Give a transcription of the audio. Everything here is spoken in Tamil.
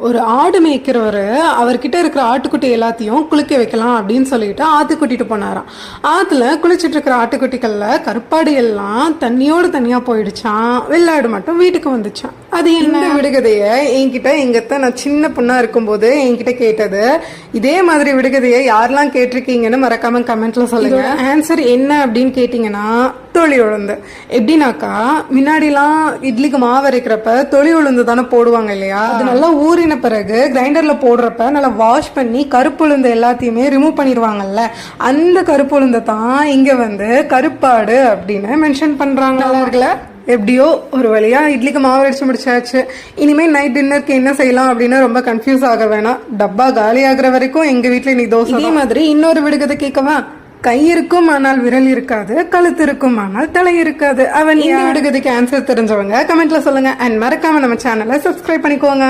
ஒரு ஆடு மேய்க்கிறவர் அவர்கிட்ட இருக்கிற ஆட்டுக்குட்டி எல்லாத்தையும் குளிக்க வைக்கலாம் அப்படின்னு சொல்லிட்டு ஆத்து கூட்டிட்டு போனாராம். ஆத்துல குளிச்சுட்டு இருக்கிற ஆட்டுக்குட்டிகள்ல கருப்பாடு எல்லாம் தண்ணியோடு தனியா போயிடுச்சான், வெள்ளாடு மட்டும் வீட்டுக்கு வந்துச்சான். அது என்ன விடுகதைய என்கிட்ட எங்கத்தான் நான் சின்ன பொண்ணா இருக்கும்போது என்கிட்ட கேட்டது. இதே மாதிரி விடுகதையை யாரெல்லாம் கேட்டிருக்கீங்கன்னு மறக்காம கமெண்ட்ல சொல்லுங்க. ஆன்சர் என்ன அப்படின்னு கேட்டீங்கன்னா தொளி உளுந்து. எப்படின்னாக்கா முன்னாடிலாம் இட்லிக்கு மாவு அரைக்கிறப்ப தொளி உளுந்து தானே போடுவாங்க இல்லையா? அது நல்லா ஊறின பிறகு கிரைண்டர்ல போடுறப்ப நல்லா வாஷ் பண்ணி கருப்பு உளுந்து எல்லாத்தையுமே ரிமூவ் பண்ணிடுவாங்கல்ல, அந்த கருப்பு உளுந்தை தான் இங்க வந்து கருப்பாடு அப்படின்னு மென்ஷன் பண்றாங்க. நல்லா இருக்குல்ல? எப்படியோ ஒரு வழியா இட்லிக்கு மாவு அரைச்சு முடிச்சாச்சு. இனிமே நைட் டின்னருக்கு என்ன செய்யலாம் அப்படின்னு ரொம்ப கன்ஃபியூஸ் ஆக வேணாம். டப்பா காலி ஆகுற வரைக்கும் எங்க வீட்டுல நீ தோசை. இதே மாதிரி இன்னொரு விடுகதை கேட்கவா? கை இருக்கும் ஆனால் விரல் இருக்காது, கழுத்து இருக்கும் ஆனால் தலை இருக்காது. அவன் இந்த விடுகதைக்கு ஆன்சர் தெரிஞ்சவங்க கமெண்ட்ல சொல்லுங்க. அண்ட் மறக்காம நம்ம சேனலை சப்ஸ்கிரைப் பண்ணிக்கோங்க.